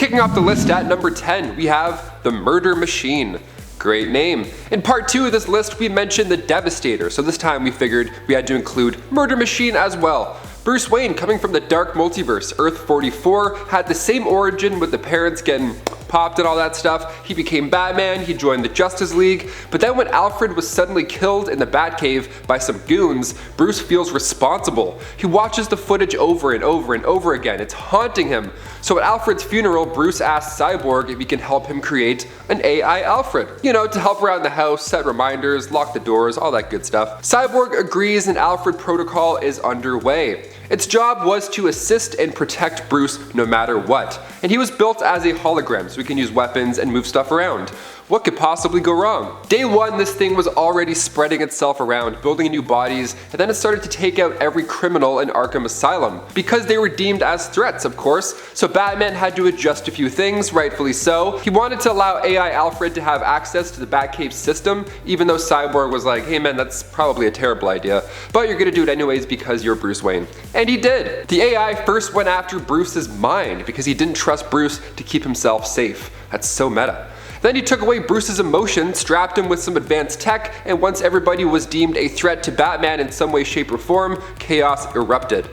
Kicking off the list at number 10, we have the Murder Machine. Great name. In part 2 of this list, we mentioned the Devastator, so this time we figured we had to include Murder Machine as well. Bruce Wayne, coming from the dark multiverse, Earth 44, had the same origin with the parents getting popped and all that stuff. He became Batman, he joined the Justice League, but then when Alfred was suddenly killed in the Batcave by some goons, Bruce feels responsible. He watches the footage over and over and over again. It's haunting him. So at Alfred's funeral, Bruce asks Cyborg if he can help him create an AI Alfred. You know, to help around the house, set reminders, lock the doors, all that good stuff. Cyborg agrees and Alfred protocol is underway. Its job was to assist and protect Bruce no matter what. And he was built as a hologram, so he can use weapons and move stuff around. What could possibly go wrong? Day 1, this thing was already spreading itself around, building new bodies, and then it started to take out every criminal in Arkham Asylum. Because they were deemed as threats, of course, so Batman had to adjust a few things, rightfully so. He wanted to allow AI Alfred to have access to the Batcave system, even though Cyborg was like, hey man, that's probably a terrible idea, but you're gonna do it anyways because you're Bruce Wayne. And he did. The AI first went after Bruce's mind because he didn't trust Bruce to keep himself safe. That's so meta. Then he took away Bruce's emotion, strapped him with some advanced tech, and once everybody was deemed a threat to Batman in some way, shape, or form, chaos erupted.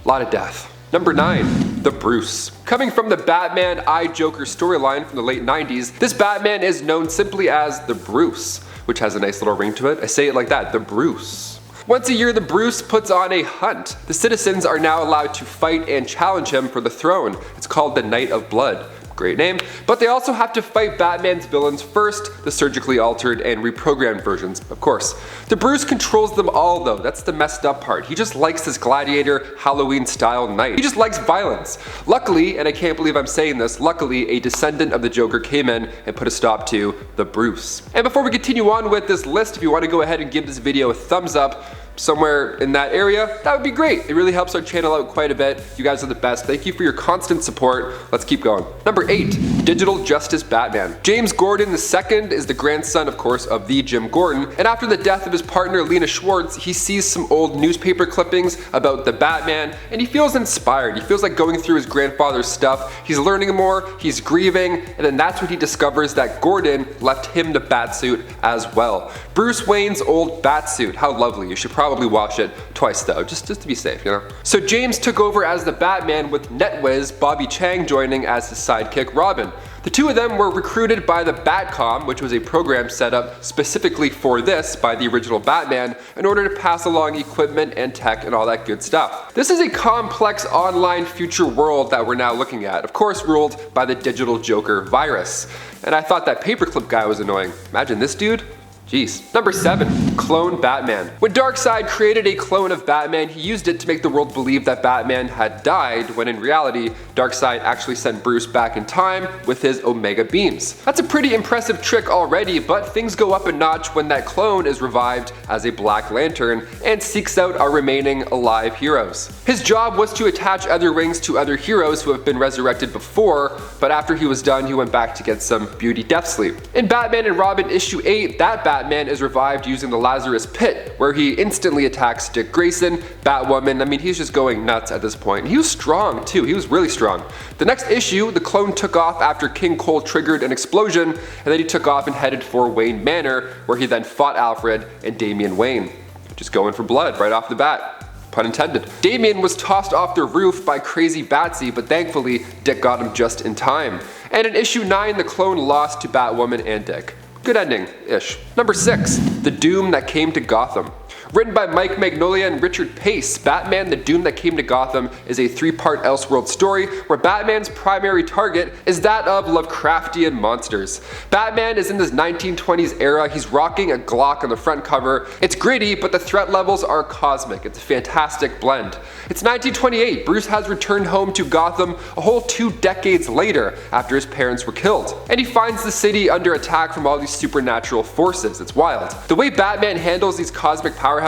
A lot of death. Number 9, the Bruce. Coming from the Batman I Joker storyline from the late 90s, this Batman is known simply as the Bruce, which has a nice little ring to it. I say it like that, the Bruce. Once a year, the Bruce puts on a hunt. The citizens are now allowed to fight and challenge him for the throne. It's called the Night of Blood. Great name, but they also have to fight Batman's villains first, the surgically altered and reprogrammed versions, of course. The Bruce controls them all though, that's the messed up part. He just likes this gladiator, Halloween style night. He just likes violence. Luckily, and I can't believe I'm saying this, luckily a descendant of the Joker came in and put a stop to the Bruce. And before we continue on with this list, if you want to go ahead and give this video a thumbs up, somewhere in that area, that would be great. It really helps our channel out quite a bit. You guys are the best. Thank you for your constant support. Let's keep going. Number 8, Digital Justice Batman. James Gordon II is the grandson, of course, of the Jim Gordon, and after the death of his partner Lena Schwartz, he sees some old newspaper clippings about the Batman, and he feels inspired. He feels like going through his grandfather's stuff. He's learning more, he's grieving, and then that's when he discovers that Gordon left him the Batsuit as well. Bruce Wayne's old Batsuit. How lovely. You should probably watch it twice though, just to be safe, you know? So James took over as the Batman with NetWiz Bobby Chang joining as his sidekick Robin. The two of them were recruited by the Batcom, which was a program set up specifically for this by the original Batman in order to pass along equipment and tech and all that good stuff. This is a complex online future world that we're now looking at, of course ruled by the digital Joker virus. And I thought that paperclip guy was annoying. Imagine this dude. Jeez. Number 7, Clone Batman. When Darkseid created a clone of Batman, he used it to make the world believe that Batman had died, when in reality, Darkseid actually sent Bruce back in time with his Omega beams. That's a pretty impressive trick already, but things go up a notch when that clone is revived as a Black Lantern and seeks out our remaining alive heroes. His job was to attach other rings to other heroes who have been resurrected before, but after he was done, he went back to get some beauty death sleep. In Batman and Robin issue 8, that Batman is revived using the Lazarus Pit, where he instantly attacks Dick Grayson, Batwoman. I mean, he's just going nuts at this point. He was strong too, he was really strong. The next issue, the clone took off after King Cole triggered an explosion, and then he took off and headed for Wayne Manor, where he then fought Alfred and Damian Wayne. Just going for blood right off the bat. Pun intended. Damian was tossed off the roof by crazy Batsy, but thankfully Dick got him just in time. And in issue 9, the clone lost to Batwoman and Dick. Good ending-ish. Number 6, The Doom That Came to Gotham. Written by Mike Magnolia and Richard Pace, Batman: The Doom That Came to Gotham is a 3-part Elseworld story where Batman's primary target is that of Lovecraftian monsters. Batman is in this 1920s era. He's rocking a Glock on the front cover. It's gritty, but the threat levels are cosmic. It's a fantastic blend. It's 1928. Bruce has returned home to Gotham a whole 2 decades later after his parents were killed. And he finds the city under attack from all these supernatural forces. It's wild. The way Batman handles these cosmic powerhouses,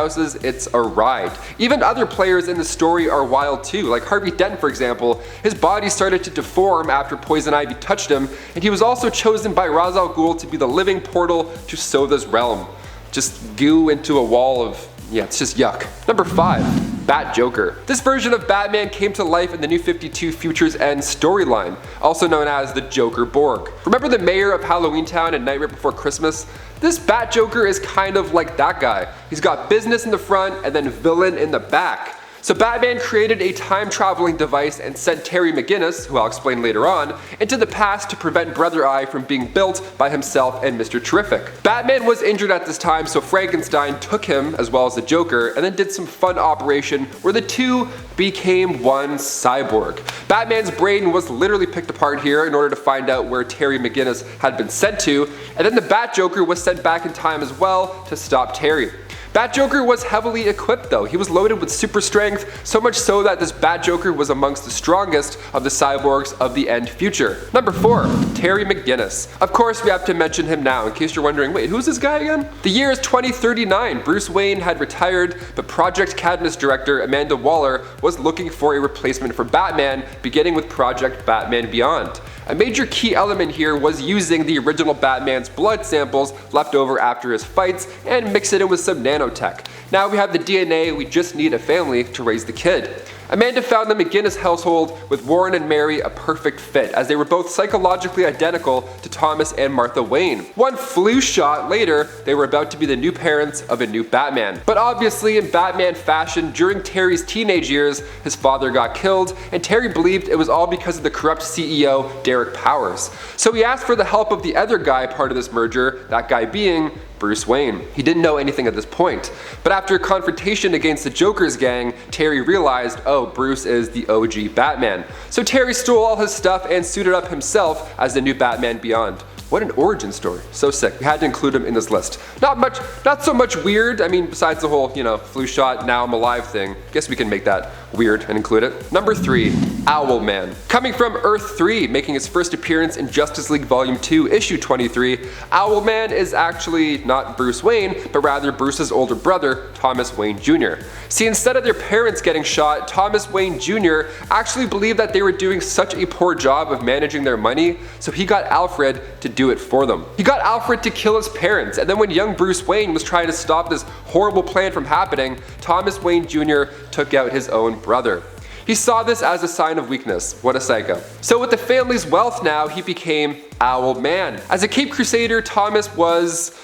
it's a ride. Even other players in the story are wild too, like Harvey Dent for example. His body started to deform after Poison Ivy touched him, and he was also chosen by Ra's al Ghul to be the living portal to Sotha's realm. Just goo into a wall of, yeah, it's just yuck. Number 5. Bat Joker. This version of Batman came to life in the New 52 Futures End storyline, also known as the Joker Borg. Remember the mayor of Halloween Town and Nightmare Before Christmas? This Bat Joker is kind of like that guy. He's got business in the front and then villain in the back. So Batman created a time-traveling device and sent Terry McGinnis, who I'll explain later on, into the past to prevent Brother Eye from being built by himself and Mr. Terrific. Batman was injured at this time, so Frankenstein took him, as well as the Joker, and then did some fun operation where the two became one cyborg. Batman's brain was literally picked apart here in order to find out where Terry McGinnis had been sent to, and then the Bat Joker was sent back in time as well to stop Terry. Bat Joker was heavily equipped though. He was loaded with super strength, so much so that this Bat Joker was amongst the strongest of the cyborgs of the end future. Number 4, Terry McGinnis. Of course, we have to mention him now in case you're wondering, wait, who's this guy again? The year is 2039. Bruce Wayne had retired, but Project Cadmus director Amanda Waller was looking for a replacement for Batman, beginning with Project Batman Beyond. A major key element here was using the original Batman's blood samples left over after his fights and mix it in with some nanotech. Now we have the DNA, we just need a family to raise the kid. Amanda found the McGinnis household with Warren and Mary a perfect fit, as they were both psychologically identical to Thomas and Martha Wayne. One flu shot later, they were about to be the new parents of a new Batman. But obviously in Batman fashion, during Terry's teenage years, his father got killed, and Terry believed it was all because of the corrupt CEO, Derek Powers. So he asked for the help of the other guy part of this merger, that guy being Bruce Wayne. He didn't know anything at this point, but after a confrontation against the Joker's gang, Terry realized, oh, Bruce is the OG Batman. So Terry stole all his stuff and suited up himself as the new Batman Beyond. What an origin story. So sick. We had to include him in this list. Not so much weird. I mean, besides the whole, flu shot, now I'm alive thing. Guess we can make that weird and include it. Number 3, Owlman. Coming from Earth 3, making his first appearance in Justice League Volume 2, Issue 23, Owlman is actually not Bruce Wayne, but rather Bruce's older brother, Thomas Wayne Jr. See, instead of their parents getting shot, Thomas Wayne Jr. actually believed that they were doing such a poor job of managing their money, so he got Alfred to do it for them. He got Alfred to kill his parents, and then when young Bruce Wayne was trying to stop this horrible plan from happening, Thomas Wayne Jr. took out his own brother. He saw this as a sign of weakness. What a psycho. So with the family's wealth now, he became Owlman. As a Cape Crusader, Thomas was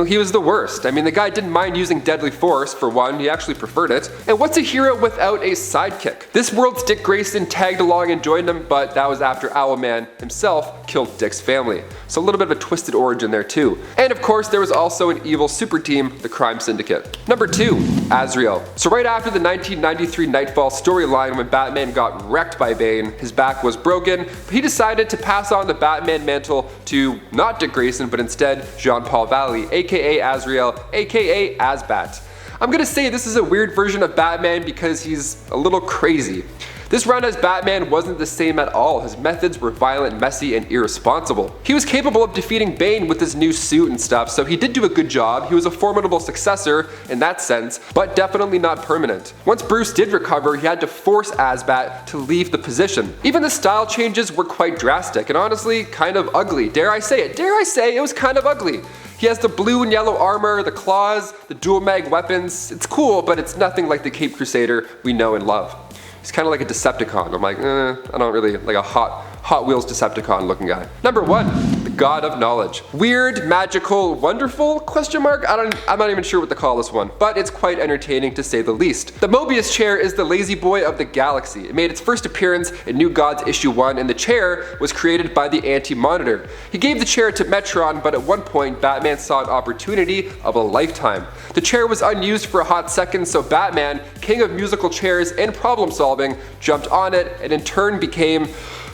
he was the worst. I mean, the guy didn't mind using deadly force, for one, he actually preferred it. And what's a hero without a sidekick? This world's Dick Grayson tagged along and joined him, but that was after Owlman himself killed Dick's family. So a little bit of a twisted origin there too. And of course, there was also an evil super team, the Crime Syndicate. Number 2, Azrael. So right after the 1993 Nightfall storyline when Batman got wrecked by Bane, his back was broken, but he decided to pass on the Batman mantle to not Dick Grayson, but instead Jean-Paul Valley, aka Azrael, aka Azbat. I'm gonna say this is a weird version of Batman because he's a little crazy. This run as Batman wasn't the same at all. His methods were violent, messy, and irresponsible. He was capable of defeating Bane with his new suit and stuff, so he did do a good job. He was a formidable successor in that sense, but definitely not permanent. Once Bruce did recover, he had to force Azbat to leave the position. Even the style changes were quite drastic and honestly kind of ugly. Dare I say it was kind of ugly. He has the blue and yellow armor, the claws, the dual mag weapons. It's cool, but it's nothing like the Cape Crusader we know and love. He's kind of like a Decepticon. I'm like, I don't really like a Hot Wheels Decepticon looking guy. Number 1, the God of Knowledge. Weird, magical, wonderful, question mark? I'm not even sure what to call this one, but it's quite entertaining to say the least. The Mobius chair is the lazy boy of the galaxy. It made its first appearance in New Gods issue 1, and the chair was created by the Anti-Monitor. He gave the chair to Metron, but at one point, Batman saw an opportunity of a lifetime. The chair was unused for a hot second, so Batman, king of musical chairs and problem solving, jumped on it and in turn became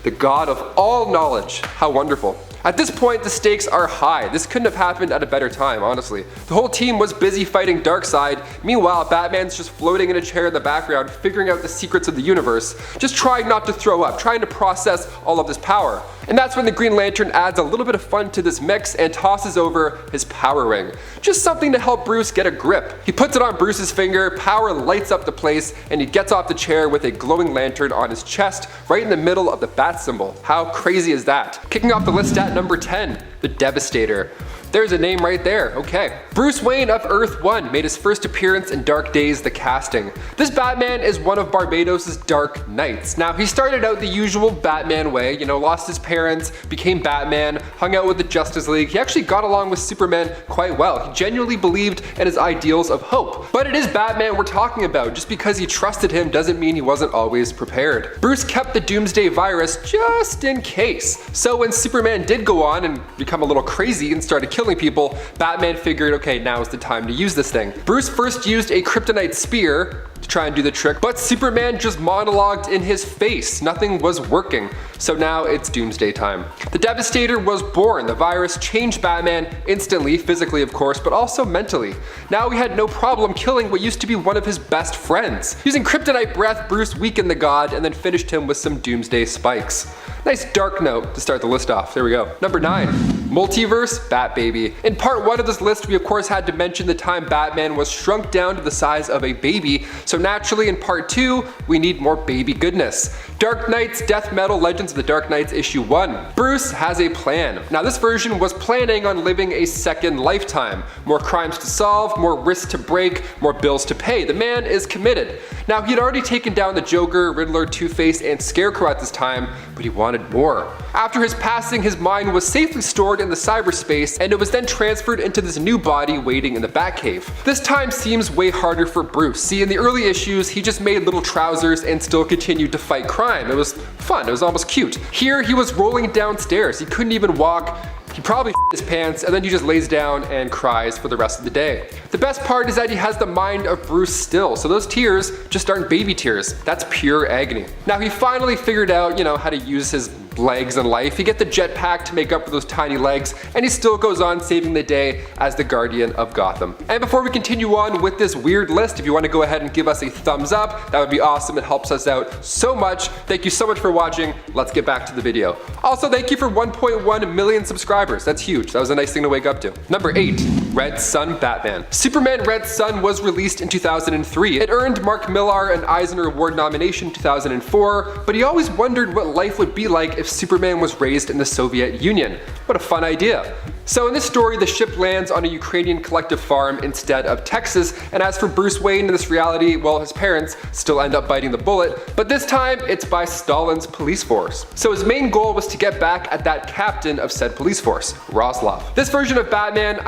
the god of all knowledge. How wonderful. At this point, the stakes are high. This couldn't have happened at a better time, honestly. The whole team was busy fighting Darkseid. Meanwhile, Batman's just floating in a chair in the background, figuring out the secrets of the universe, just trying not to throw up, trying to process all of this power. And that's when the Green Lantern adds a little bit of fun to this mix and tosses over his power ring. Just something to help Bruce get a grip. He puts it on Bruce's finger, power lights up the place, and he gets off the chair with a glowing lantern on his chest, right in the middle of the bat symbol. How crazy is that? Kicking off the list at number 10, the Devastator. There's a name right there, okay. Bruce Wayne of Earth 1 made his first appearance in Dark Days, the casting. This Batman is one of Barbados' Dark Knights. Now, he started out the usual Batman way, lost his parents, became Batman, hung out with the Justice League. He actually got along with Superman quite well. He genuinely believed in his ideals of hope. But it is Batman we're talking about. Just because he trusted him doesn't mean he wasn't always prepared. Bruce kept the Doomsday virus just in case. So when Superman did go on and become a little crazy and started killing people, Batman figured, okay, now is the time to use this thing. Bruce first used a kryptonite spear to try and do the trick, but Superman just monologued in his face. Nothing was working. So now it's Doomsday time. The Devastator was born. The virus changed Batman instantly, physically of course, but also mentally. Now he had no problem killing what used to be one of his best friends. Using kryptonite breath, Bruce weakened the god and then finished him with some Doomsday spikes. Nice dark note to start the list off. There we go. Number 9. Multiverse Bat Baby. In part 1 of this list, we of course had to mention the time Batman was shrunk down to the size of a baby, so naturally in part 2, we need more baby goodness. Dark Knights Death Metal Legends of the Dark Knights issue 1. Bruce has a plan. Now this version was planning on living a second lifetime. More crimes to solve, more risks to break, more bills to pay. The man is committed. Now he had already taken down the Joker, Riddler, Two-Face, and Scarecrow at this time, but he wanted more. After his passing, his mind was safely stored in the cyberspace, and it was then transferred into this new body waiting in the Batcave. This time seems way harder for Bruce. See, in the early issues, he just made little trousers and still continued to fight crime. It was fun, it was almost cute. Here, he was rolling downstairs. He couldn't even walk. He probably his pants, and then he just lays down and cries for the rest of the day. The best part is that he has the mind of Bruce still, so those tears just aren't baby tears. That's pure agony. Now he finally figured out, how to use his legs in life. He gets the jetpack to make up for those tiny legs, and he still goes on saving the day as the guardian of Gotham. And before we continue on with this weird list, if you want to go ahead and give us a thumbs up, that would be awesome. It helps us out so much. Thank you so much for watching. Let's get back to the video. Also, thank you for 1.1 million subscribers. That's huge. That was a nice thing to wake up to. Number 8. Red Sun Batman. Superman Red Sun was released in 2003. It earned Mark Millar an Eisner Award nomination in 2004, but he always wondered what life would be like if Superman was raised in the Soviet Union. What a fun idea. So in this story, the ship lands on a Ukrainian collective farm instead of Texas, and as for Bruce Wayne in this reality, well, his parents still end up biting the bullet, but this time it's by Stalin's police force. So his main goal was to get back at that captain of said police force, Roslov. This version of Batman,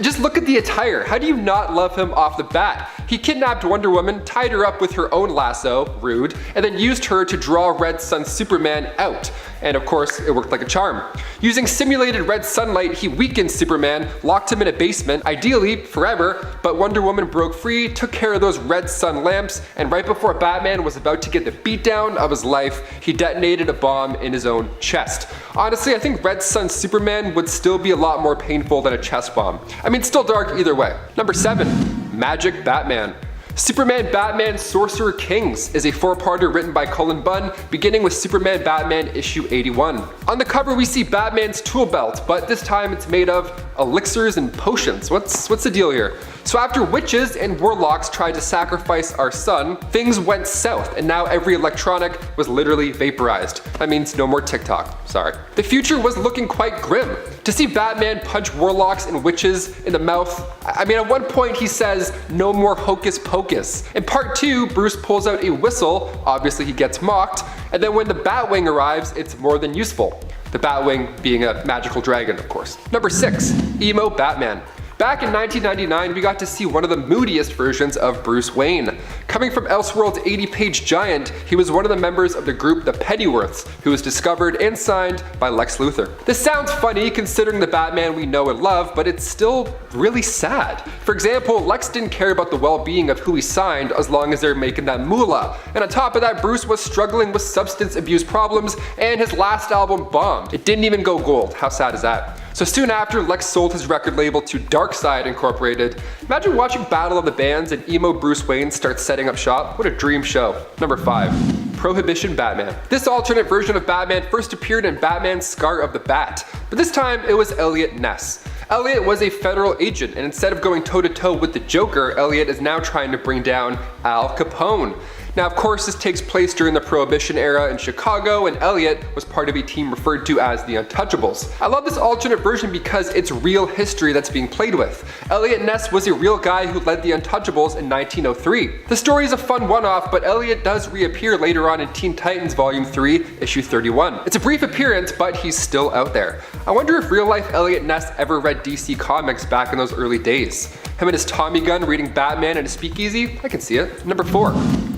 just look at the attire. How do you not love him off the bat? He kidnapped Wonder Woman, tied her up with her own lasso, rude, and then used her to draw Red Sun Superman out. And of course, it worked like a charm. Using simulated red sunlight, he weakened Superman, locked him in a basement, ideally forever, but Wonder Woman broke free, took care of those red sun lamps, and right before Batman was about to get the beatdown of his life, he detonated a bomb in his own chest. Honestly, I think Red Sun Superman would still be a lot more painful than a chest bomb. Still dark either way. Number 7. Magic Batman. Superman Batman Sorcerer Kings is a 4-parter written by Cullen Bunn, beginning with Superman Batman issue 81. On the cover we see Batman's tool belt, but this time it's made of elixirs and potions. What's the deal here? So after witches and warlocks tried to sacrifice our sun, things went south, and now every electronic was literally vaporized. That means no more TikTok, sorry. The future was looking quite grim. To see Batman punch warlocks and witches in the mouth, at one point he says, "No more hocus pocus." In part 2, Bruce pulls out a whistle, obviously he gets mocked, and then when the Batwing arrives, it's more than useful. The Batwing being a magical dragon, of course. Number 6. Emo Batman. Back in 1999, we got to see one of the moodiest versions of Bruce Wayne. Coming from Elseworld's 80-page giant, he was one of the members of the group the Pennyworths, who was discovered and signed by Lex Luthor. This sounds funny considering the Batman we know and love, but it's still really sad. For example, Lex didn't care about the well-being of who he signed as long as they're making that moolah. And on top of that, Bruce was struggling with substance abuse problems, and his last album bombed. It didn't even go gold. How sad is that? So soon after, Lex sold his record label to Darkside Incorporated. Imagine watching Battle of the Bands and emo Bruce Wayne starts setting up shop. What a dream show. Number 5. Prohibition Batman. This alternate version of Batman first appeared in Batman Scar of the Bat, but this time it was Elliot Ness. Elliot was a federal agent, and instead of going toe-to-toe with the Joker, Elliot is now trying to bring down Al Capone. Now, of course, this takes place during the Prohibition era in Chicago, and Elliot was part of a team referred to as the Untouchables. I love this alternate version because it's real history that's being played with. Elliot Ness was a real guy who led the Untouchables in 1903. The story is a fun one-off, but Elliot does reappear later on in Teen Titans Volume 3, Issue 31. It's a brief appearance, but he's still out there. I wonder if real-life Elliot Ness ever read DC Comics back in those early days. Him and his Tommy gun reading Batman in a speakeasy? I can see it. Number 4.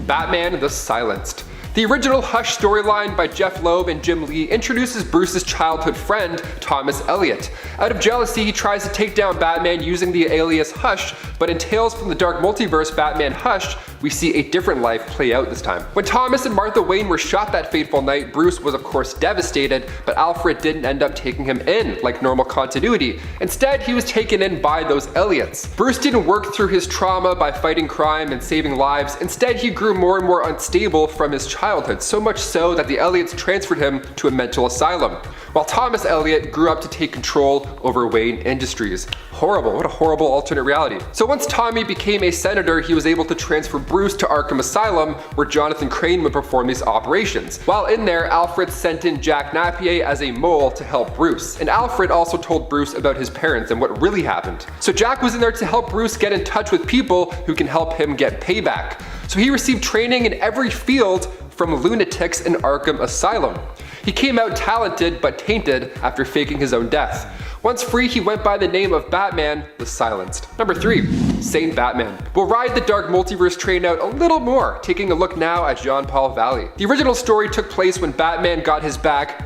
Batman the Silenced. The original Hush storyline by Jeff Loeb and Jim Lee introduces Bruce's childhood friend, Thomas Elliot. Out of jealousy, he tries to take down Batman using the alias Hush, but in Tales from the Dark Multiverse Batman Hush, we see a different life play out this time. When Thomas and Martha Wayne were shot that fateful night, Bruce was of course devastated, but Alfred didn't end up taking him in like normal continuity. Instead, he was taken in by those Elliots. Bruce didn't work through his trauma by fighting crime and saving lives. Instead, he grew more and more unstable from his childhood, so much so that the Elliots transferred him to a mental asylum, while Thomas Elliot grew up to take control over Wayne Industries. Horrible, what a horrible alternate reality. So once Tommy became a senator, he was able to transfer Bruce to Arkham Asylum, where Jonathan Crane would perform these operations. While in there, Alfred sent in Jack Napier as a mole to help Bruce, and Alfred also told Bruce about his parents and what really happened. So Jack was in there to help Bruce get in touch with people who can help him get payback. So he received training in every field from lunatics in Arkham Asylum. He came out talented but tainted after faking his own death. Once free, he went by the name of Batman the Silenced. Number 3. Saint Batman. We'll ride the Dark Multiverse train out a little more, taking a look now at Jean-Paul Valley. The original story took place when Batman got his back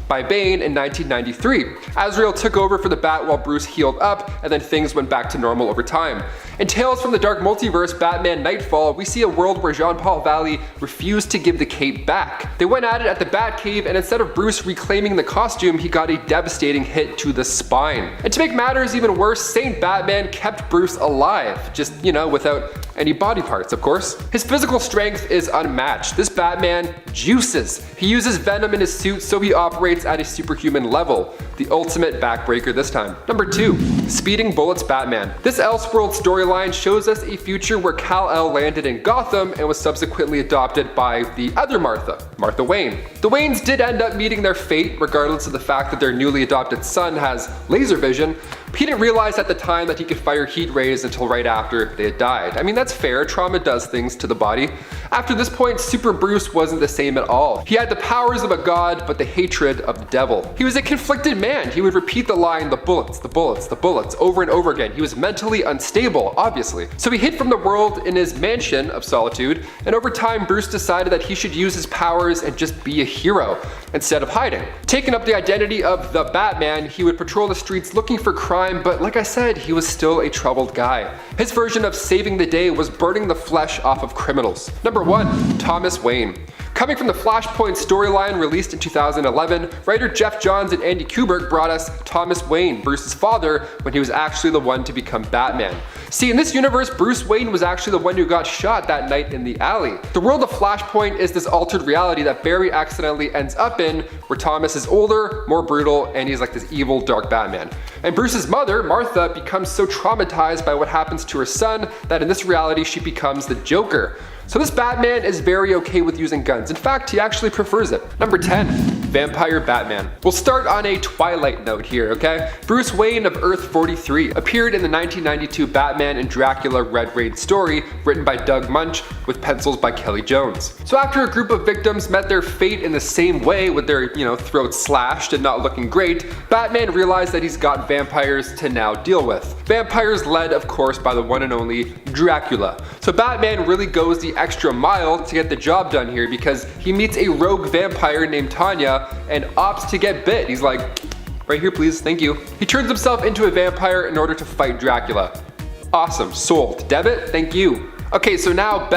by Bane in 1993. Azrael took over for the Bat while Bruce healed up, and then things went back to normal over time. In Tales from the Dark Multiverse Batman Nightfall, we see a world where Jean-Paul Valley refused to give the cape back. They went at it at the Batcave, and instead of Bruce reclaiming the costume, he got a devastating hit to the spine. And to make matters even worse, Saint Batman kept Bruce alive, just, without any body parts, of course. His physical strength is unmatched. This Batman juices. He uses venom in his suit, so he operates at a superhuman level. The ultimate backbreaker this time. Number 2. Speeding Bullets Batman. This Elseworld storyline shows us a future where Kal-El landed in Gotham and was subsequently adopted by the other Martha Wayne. The Waynes did end up meeting their fate, regardless of the fact that their newly adopted son has laser vision. He didn't realize at the time that he could fire heat rays until right after they had died. I mean, that's fair, trauma does things to the body. After this point, Super Bruce wasn't the same at all. He had the powers of a god, but the hatred of the devil. He was a conflicted man. He would repeat the line, the bullets, the bullets, the bullets, over and over again. He was mentally unstable, obviously. So he hid from the world in his mansion of solitude, and over time, Bruce decided that he should use his powers and just be a hero, instead of hiding. Taking up the identity of the Batman, he would patrol the streets looking for crime, but like I said, he was still a troubled guy. His version of saving the day was burning the flesh off of criminals. Number 1. Thomas Wayne. Coming from the Flashpoint storyline released in 2011, writer Jeff Johns and Andy Kubert brought us Thomas Wayne, Bruce's father, when he was actually the one to become Batman. See, in this universe, Bruce Wayne was actually the one who got shot that night in the alley. The world of Flashpoint is this altered reality that Barry accidentally ends up in, where Thomas is older, more brutal, and he's like this evil, dark Batman. And Bruce's mother, Martha, becomes so traumatized by what happens to her son that in this reality she becomes the Joker. So this Batman is very okay with using guns. In fact, he actually prefers it. Number 10. Vampire Batman. We'll start on a Twilight note here, okay? Bruce Wayne of Earth 43 appeared in the 1992 Batman and Dracula Red Raid story written by Doug Munch with pencils by Kelly Jones. So after a group of victims met their fate in the same way with their, throats slashed and not looking great, Batman realized that he's got vampires to now deal with. Vampires led, of course, by the one and only Dracula. So Batman really goes the extra mile to get the job done here because he meets a rogue vampire named Tanya and opts to get bit. He's like, right here please, thank you. He turns himself into a vampire in order to fight Dracula. Awesome, sold. Debit, thank you. Okay, so now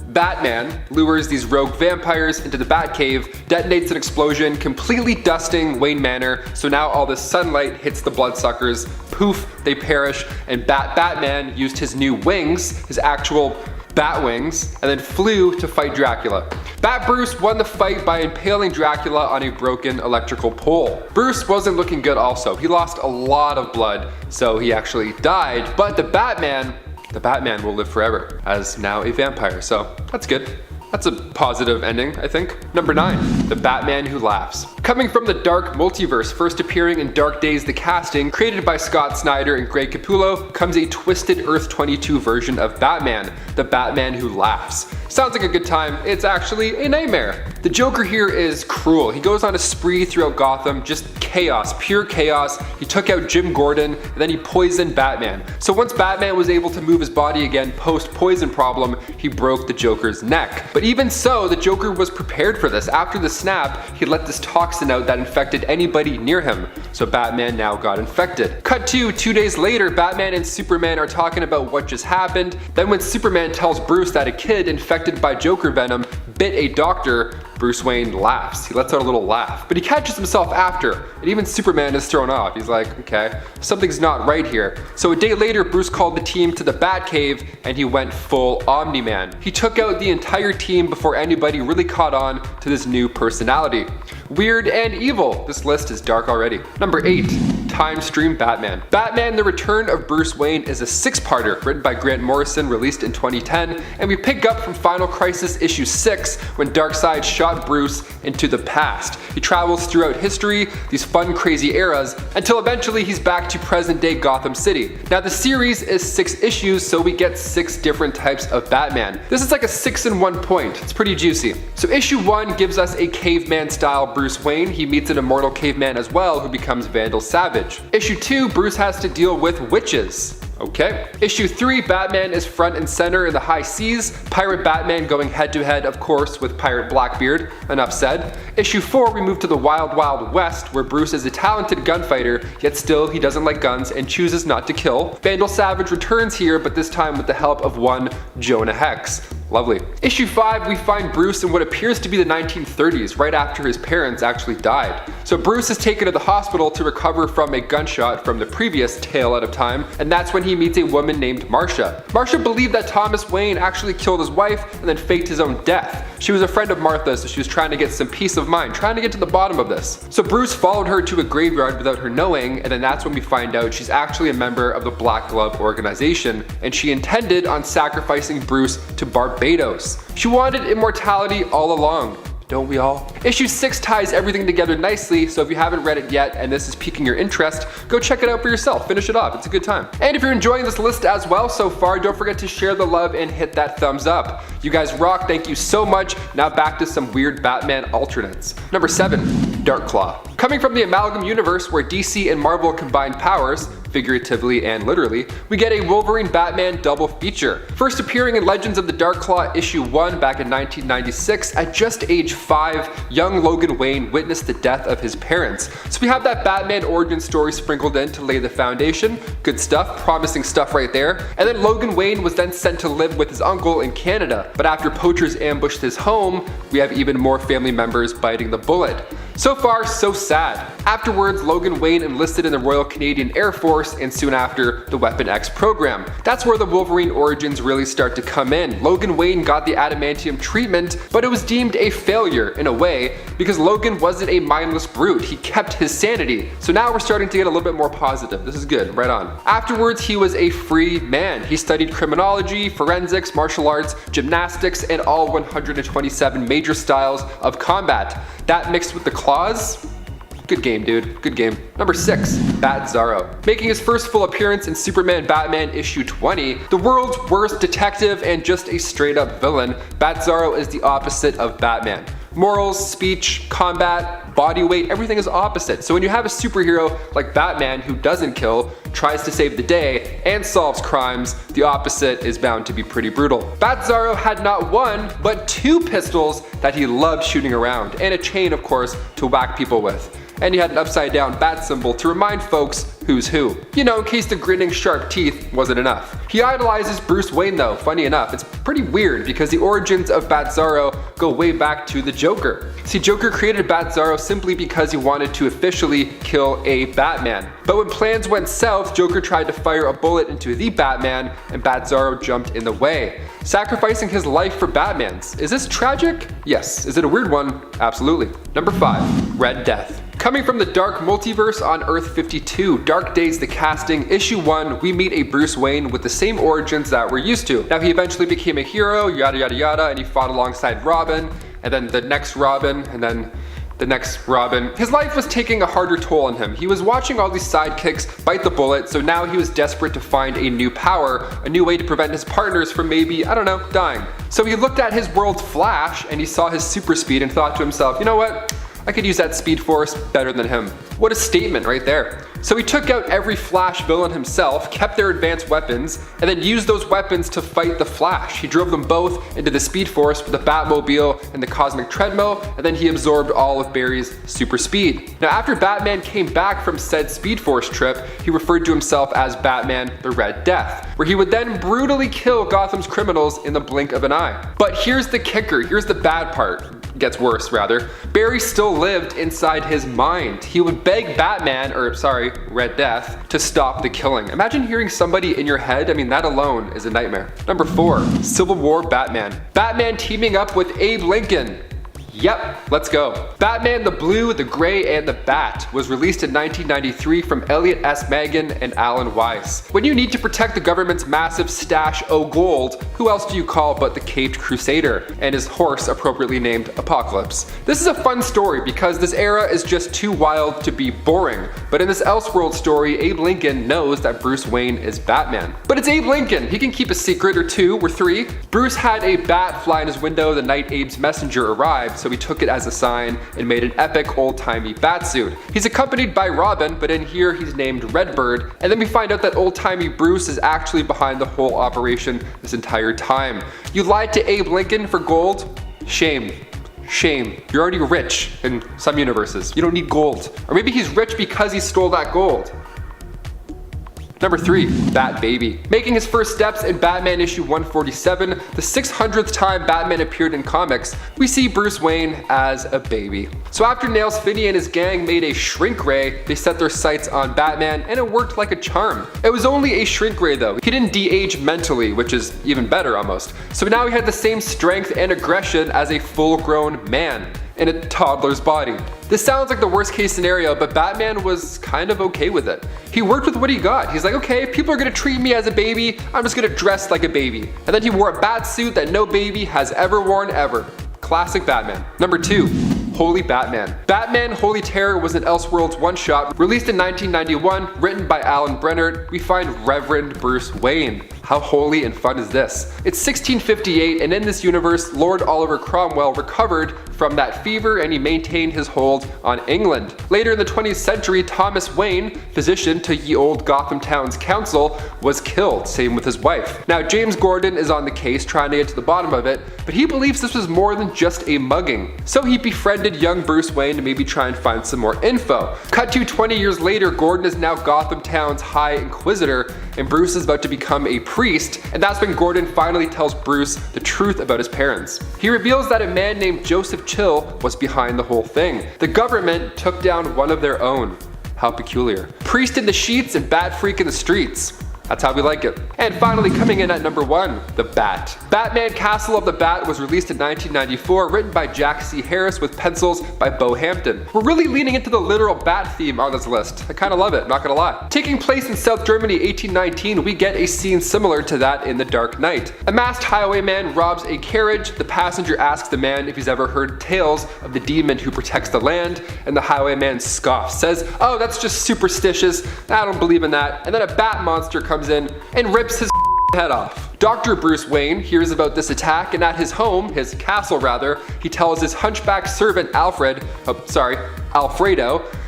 Batman lures these rogue vampires into the Batcave, detonates an explosion, completely dusting Wayne Manor, so now all this sunlight hits the bloodsuckers, poof, they perish, and Batman used his new wings, his actual bat wings, and then flew to fight Dracula. Bat Bruce won the fight by impaling Dracula on a broken electrical pole. Bruce wasn't looking good also. He lost a lot of blood, so he actually died, but the Batman the Batman will live forever as now a vampire. So that's good. That's a positive ending, I think. Number 9, the Batman who laughs. Coming from the dark multiverse, first appearing in Dark Days the casting, created by Scott Snyder and Greg Capullo, comes a twisted Earth 22 version of Batman, the Batman who laughs. Sounds like a good time, it's actually a nightmare. The Joker here is cruel. He goes on a spree throughout Gotham, just chaos, pure chaos. He took out Jim Gordon, and then he poisoned Batman. So once Batman was able to move his body again post-poison problem, he broke the Joker's neck. But even so, the Joker was prepared for this. After the snap, he let this toxin out that infected anybody near him. So Batman now got infected. Cut to 2 days later, Batman and Superman are talking about what just happened. Then when Superman tells Bruce that a kid infected by Joker venom bit a doctor, Bruce Wayne laughs. He lets out a little laugh, but he catches himself after, and even Superman is thrown off. He's like, okay, something's not right here. So a day later, Bruce called the team to the Batcave, and he went full Omni-Man. He took out the entire team before anybody really caught on to this new personality. Weird and evil. This list is dark already. Number 8, Time Stream Batman. Batman: The Return of Bruce Wayne is a 6-parter written by Grant Morrison, released in 2010, and we pick up from Final Crisis issue 6 when Darkseid shot Bruce into the past. He travels throughout history, these fun, crazy eras, until eventually he's back to present-day Gotham City. Now the series is 6 issues, so we get 6 different types of Batman. This is like a 6-in-1 point. It's pretty juicy. So issue 1 gives us a caveman-style Bruce Wayne. He meets an immortal caveman as well, who becomes Vandal Savage. Issue 2, Bruce has to deal with witches. Okay. Issue 3, Batman is front and center in the high seas. Pirate Batman going head to head, of course, with Pirate Blackbeard. Enough said. Issue 4, we move to the Wild Wild West, where Bruce is a talented gunfighter, yet still he doesn't like guns and chooses not to kill. Vandal Savage returns here, but this time with the help of one Jonah Hex. Lovely. Issue 5, we find Bruce in what appears to be the 1930s, right after his parents actually died. So Bruce is taken to the hospital to recover from a gunshot from the previous Tale Out of Time, and that's when he meets a woman named Marcia. Marcia believed that Thomas Wayne actually killed his wife and then faked his own death. She was a friend of Martha, so she was trying to get some peace of mind, trying to get to the bottom of this. So Bruce followed her to a graveyard without her knowing, and then that's when we find out she's actually a member of the Black Glove organization, and she intended on sacrificing Bruce to Barbados. She wanted immortality all along. Don't we all? Issue 6 ties everything together nicely, so if you haven't read it yet and this is piquing your interest, go check it out for yourself. Finish it off. It's a good time. And if you're enjoying this list as well so far, don't forget to share the love and hit that thumbs up. You guys rock. Thank you so much. Now back to some weird Batman alternates. Number 7, Darkclaw. Coming from the Amalgam universe where DC and Marvel combine powers, figuratively and literally, we get a Wolverine Batman double feature. First appearing in Legends of the Darkclaw issue 1 back in 1996, at just age 5, young Logan Wayne witnessed the death of his parents. So we have that Batman origin story sprinkled in to lay the foundation. Good stuff, promising stuff right there. And then Logan Wayne was then sent to live with his uncle in Canada. But after poachers ambushed his home, we have even more family members biting the bullet. So far, so sad. Afterwards, Logan Wayne enlisted in the Royal Canadian Air Force and soon after the Weapon X program. That's where the Wolverine origins really start to come in. Logan Wayne got the adamantium treatment, but it was deemed a failure in a way because Logan wasn't a mindless brute. He kept his sanity. So now we're starting to get a little bit more positive. This is good, right on. Afterwards, he was a free man. He studied criminology, forensics, martial arts, gymnastics, and all 127 major styles of combat. That mixed with the claws. Good game, dude. Good game. Number 6, Bat-Zaro. Making his first full appearance in Superman Batman issue 20, the world's worst detective and just a straight up villain, Bat-Zaro is the opposite of Batman. Morals, speech, combat, body weight, everything is opposite. So when you have a superhero like Batman who doesn't kill, tries to save the day, and solves crimes, the opposite is bound to be pretty brutal. Bat-Zaro had not one, but 2 pistols that he loved shooting around, and a chain, of course, to whack people with. And he had an upside down bat symbol to remind folks who's who. You know, in case the grinning sharp teeth wasn't enough. He idolizes Bruce Wayne though, funny enough. It's pretty weird because the origins of Bat-Zaro go way back to the Joker. See, Joker created Bat-Zaro simply because he wanted to officially kill a Batman. But when plans went south, Joker tried to fire a bullet into the Batman and Bat-Zaro jumped in the way, sacrificing his life for Batman's. Is this tragic? Yes. Is it a weird one? Absolutely. Number 5, Red Death. Coming from the dark multiverse on Earth 52, Dark Days the casting, issue 1, we meet a Bruce Wayne with the same origins that we're used to. Now he eventually became a hero, yada yada yada, and he fought alongside Robin, and then the next Robin, and then the next Robin. His life was taking a harder toll on him. He was watching all these sidekicks bite the bullet, so now he was desperate to find a new power, a new way to prevent his partners from maybe, I don't know, dying. So he looked at his world's Flash and he saw his super speed and thought to himself, you know what? I could use that speed force better than him. What a statement right there. So he took out every Flash villain himself, kept their advanced weapons, and then used those weapons to fight the Flash. He drove them both into the Speed Force with the Batmobile and the Cosmic Treadmill, and then he absorbed all of Barry's super speed. Now after Batman came back from said Speed Force trip, he referred to himself as Batman the Red Death, where he would then brutally kill Gotham's criminals in the blink of an eye. But here's the kicker, here's the bad part. Gets worse rather. Barry still lived inside his mind. He would beg Batman, Red Death, to stop the killing. Imagine hearing somebody in your head. I mean, that alone is a nightmare. Number 4, Civil War Batman. Batman teaming up with Abe Lincoln. Yep, let's go. Batman the Blue, the Gray, and the Bat was released in 1993 from Elliot S. Magan and Alan Weiss. When you need to protect the government's massive stash o' gold, who else do you call but the Caped Crusader and his horse appropriately named Apocalypse? This is a fun story because this era is just too wild to be boring, but in this Elseworld story, Abe Lincoln knows that Bruce Wayne is Batman. But it's Abe Lincoln, he can keep a secret or 2 or 3. Bruce had a bat fly in his window the night Abe's messenger arrived, so he took it as a sign and made an epic old-timey batsuit. He's accompanied by Robin, but in here he's named Redbird, and then we find out that old-timey Bruce is actually behind the whole operation this entire time. You lied to Abe Lincoln for gold? Shame. Shame. You're already rich in some universes. You don't need gold. Or maybe he's rich because he stole that gold. Number 3, Bat Baby. Making his first steps in Batman issue 147, the 600th time Batman appeared in comics, we see Bruce Wayne as a baby. So after Nails Finney and his gang made a shrink ray, they set their sights on Batman and it worked like a charm. It was only a shrink ray though. He didn't de-age mentally, which is even better almost. So now he had the same strength and aggression as a full-grown man in a toddler's body. This sounds like the worst case scenario, but Batman was kind of okay with it. He worked with what he got. He's like, okay, people are gonna treat me as a baby, I'm just gonna dress like a baby. And then he wore a bat suit that no baby has ever worn ever. Classic Batman. Number 2, Holy Batman. Batman Holy Terror was an Elseworlds one-shot released in 1991, written by Alan Brennert. We find Reverend Bruce Wayne. How holy and fun is this? It's 1658, and in this universe, Lord Oliver Cromwell recovered from that fever and he maintained his hold on England. Later in the 20th century, Thomas Wayne, physician to ye old Gotham Town's council, was killed, same with his wife. Now James Gordon is on the case trying to get to the bottom of it, but he believes this was more than just a mugging. So he befriended young Bruce Wayne to maybe try and find some more info. Cut to 20 years later, Gordon is now Gotham Town's High Inquisitor, and Bruce is about to become a priest, and that's when Gordon finally tells Bruce the truth about his parents. He reveals that a man named Joseph Chill was behind the whole thing. The government took down one of their own. How peculiar. Priest in the sheets and bat freak in the streets. That's how we like it. And finally, coming in at number 1, The Bat. Batman Castle of the Bat was released in 1994, written by Jack C. Harris with pencils by Bo Hampton. We're really leaning into the literal bat theme on this list. I kind of love it, not gonna lie. Taking place in South Germany 1819, we get a scene similar to that in The Dark Knight. A masked highwayman robs a carriage. The passenger asks the man if he's ever heard tales of the demon who protects the land, and the highwayman scoffs, says, "Oh, that's just superstitious, I don't believe in that," and then a bat monster comes in and rips his head off. Dr. Bruce Wayne hears about this attack, and at his home, his castle rather, he tells his hunchback servant Alfredo,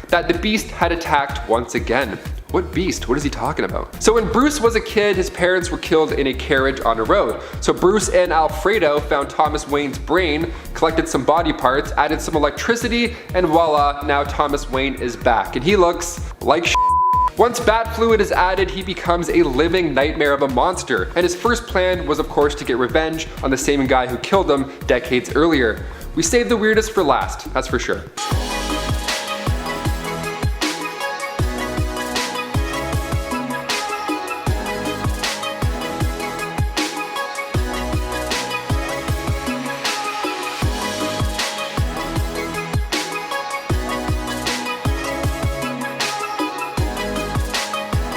that the beast had attacked once again. What beast? What is he talking about? So when Bruce was a kid, his parents were killed in a carriage on a road. So Bruce and Alfredo found Thomas Wayne's brain, collected some body parts, added some electricity, and voila, now Thomas Wayne is back. And he looks like shit. Once bat fluid is added, he becomes a living nightmare of a monster, and his first plan was of course to get revenge on the same guy who killed him decades earlier. We saved the weirdest for last, that's for sure.